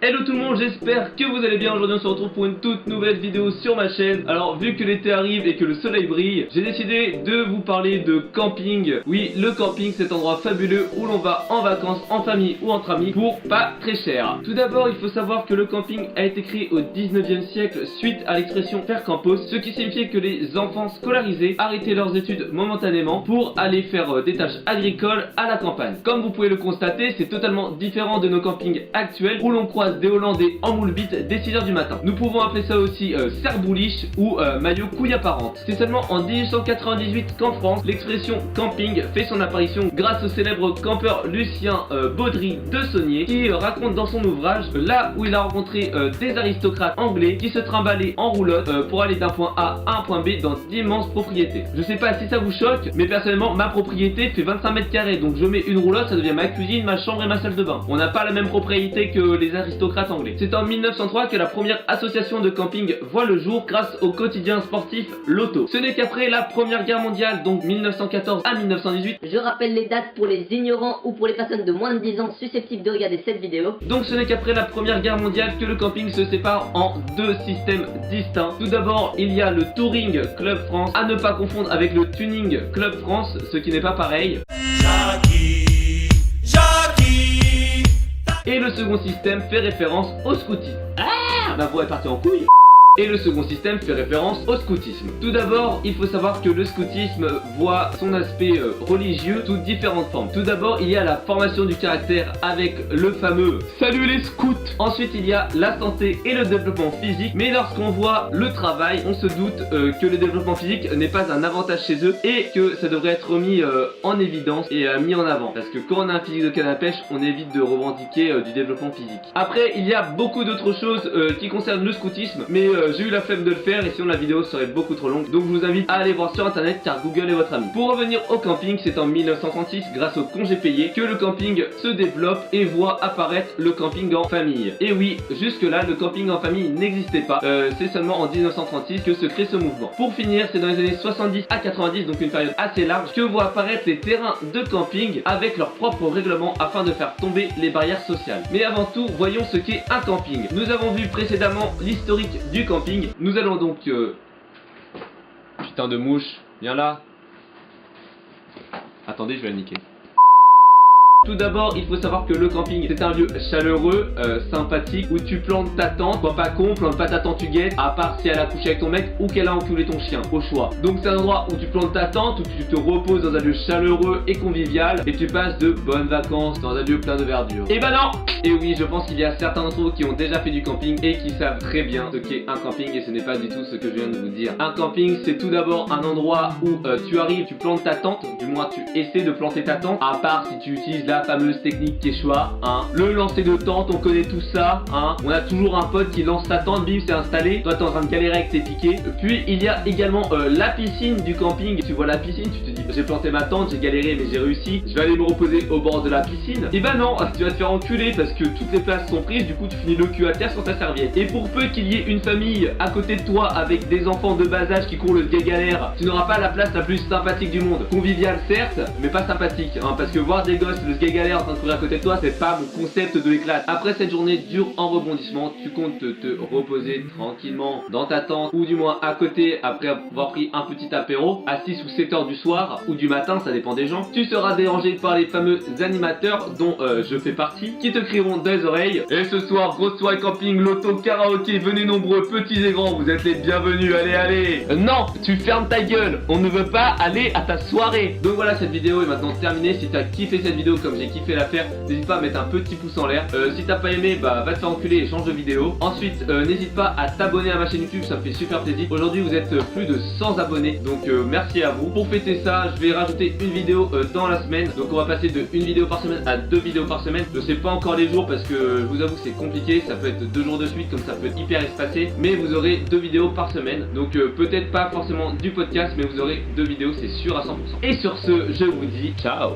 Hello tout le monde, j'espère que vous allez bien. Aujourd'hui on se retrouve pour une toute nouvelle vidéo sur ma chaîne. Alors vu que l'été arrive et que le soleil brille, j'ai décidé de vous parler de camping. Oui, le camping, cet endroit fabuleux où l'on va en vacances, en famille ou entre amis pour pas très cher. Tout d'abord, il faut savoir que le camping a été créé au 19e siècle suite à l'expression faire campos, ce qui signifiait que les enfants scolarisés arrêtaient leurs études momentanément pour aller faire des tâches agricoles à la campagne. Comme vous pouvez le constater, c'est totalement différent de nos campings actuels où l'on croise des Hollandais en moule bite dès 6h du matin. Nous pouvons appeler ça aussi cerbouliche ou maillot couille apparente. C'est seulement en 1898 qu'en France, l'expression camping fait son apparition grâce au célèbre campeur Lucien Baudry de Saunier qui raconte dans son ouvrage là où il a rencontré des aristocrates anglais qui se trimballaient en roulotte pour aller d'un point A à un point B dans d'immenses propriétés. Je sais pas si ça vous choque, mais personnellement ma propriété fait 25 mètres carrés, donc je mets une roulotte, ça devient ma cuisine, ma chambre et ma salle de bain. On n'a pas la même propriété que les aristocrates anglais. C'est en 1903 que la première association de camping voit le jour grâce au quotidien sportif Lotto. Ce n'est qu'après la première guerre mondiale, donc 1914 à 1918. Je rappelle les dates pour les ignorants ou pour les personnes de moins de 10 ans susceptibles de regarder cette vidéo. Donc ce n'est qu'après la première guerre mondiale que le camping se sépare en deux systèmes distincts. Tout d'abord, il y a le Touring Club France, à ne pas confondre avec le Tuning Club France, ce qui n'est pas pareil. Et le second système fait référence au scoutisme. Ah, ma voix est partie en couille. Et le second système fait référence au scoutisme. Tout d'abord, il faut savoir que le scoutisme voit son aspect religieux sous différentes formes. Tout d'abord, il y a la formation du caractère avec le fameux « Salut les scouts !» Ensuite, il y a la santé et le développement physique. Mais lorsqu'on voit le travail, on se doute que le développement physique n'est pas un avantage chez eux et que ça devrait être mis en évidence et mis en avant. Parce que quand on a un physique de canne à pêche, on évite de revendiquer du développement physique. Après, il y a beaucoup d'autres choses qui concernent le scoutisme, mais j'ai eu la flemme de le faire et sinon la vidéo serait beaucoup trop longue, donc je vous invite à aller voir sur internet car Google est votre ami. Pour revenir au camping, c'est en 1936 grâce au congé payé que le camping se développe et voit apparaître le camping en famille. Et oui, jusque là le camping en famille n'existait pas, c'est seulement en 1936 que se crée ce mouvement. Pour finir, c'est dans les années 70 à 90, donc une période assez large, que voient apparaître les terrains de camping avec leurs propres règlements afin de faire tomber les barrières sociales. Mais avant tout, voyons ce qu'est un camping. Nous avons vu précédemment l'historique du camping. Nous allons donc... Putain de mouche, viens là. Attendez, je vais la niquer. Tout d'abord, il faut savoir que le camping, c'est un lieu chaleureux, sympathique, où tu plantes ta tente. Sois pas con, plante pas ta tente, tu guettes, à part si elle a couché avec ton mec ou qu'elle a enculé ton chien, au choix. Donc c'est un endroit où tu plantes ta tente, où tu te reposes dans un lieu chaleureux et convivial, et tu passes de bonnes vacances dans un lieu plein de verdure. Et bah non. Et oui, je pense qu'il y a certains d'entre vous qui ont déjà fait du camping et qui savent très bien ce qu'est un camping, et ce n'est pas du tout ce que je viens de vous dire. Un camping, c'est tout d'abord un endroit où tu arrives, tu plantes ta tente, du moins tu essaies de planter ta tente, à part si tu utilises la fameuse technique Quechua, hein. Le lancer de tente, on connaît tout ça, hein. On a toujours un pote qui lance sa tente, bim, c'est installé. Toi t'es en train de galérer avec tes piquets. Puis il y a également la piscine du camping. Tu vois la piscine, tu te dis j'ai planté ma tente, j'ai galéré mais j'ai réussi, je vais aller me reposer au bord de la piscine. Et bah non, tu vas te faire enculer parce que toutes les places sont prises, du coup tu finis le cul à terre sur ta serviette. Et pour peu qu'il y ait une famille à côté de toi avec des enfants de bas âge qui courent le galère, tu n'auras pas la place la plus sympathique du monde. Convivial certes, mais pas sympathique, hein, parce que voir des gosses le galère en train de courir à côté de toi, c'est pas mon concept de éclate. Après cette journée dure en rebondissement, tu comptes te reposer tranquillement dans ta tente, ou du moins à côté après avoir pris un petit apéro à 6 ou 7 heures du soir ou du matin, ça dépend des gens. Tu seras dérangé par les fameux animateurs dont je fais partie, qui te crieront dans les oreilles: et ce soir, grosse soirée camping, loto, karaoké, venez nombreux, petits et grands, vous êtes les bienvenus, allez allez. Non, tu fermes ta gueule, on ne veut pas aller à ta soirée. Donc voilà, cette vidéo est maintenant terminée. Si t'as kiffé cette vidéo comme j'ai kiffé la faire, n'hésite pas à mettre un petit pouce en l'air. Si t'as pas aimé, bah va te faire enculer et change de vidéo. Ensuite, n'hésite pas à t'abonner à ma chaîne YouTube, ça me fait super plaisir. Aujourd'hui vous êtes plus de 100 abonnés, donc merci à vous. Pour fêter ça, je vais rajouter une vidéo dans la semaine. Donc on va passer de une vidéo par semaine à 2 vidéos par semaine. Je sais pas encore les jours parce que je vous avoue que c'est compliqué. Ça peut être 2 jours de suite comme ça peut être hyper espacé, mais vous aurez 2 vidéos par semaine. Donc peut-être pas forcément du podcast, mais vous aurez 2 vidéos, c'est sûr à 100%. Et sur ce, je vous dis ciao.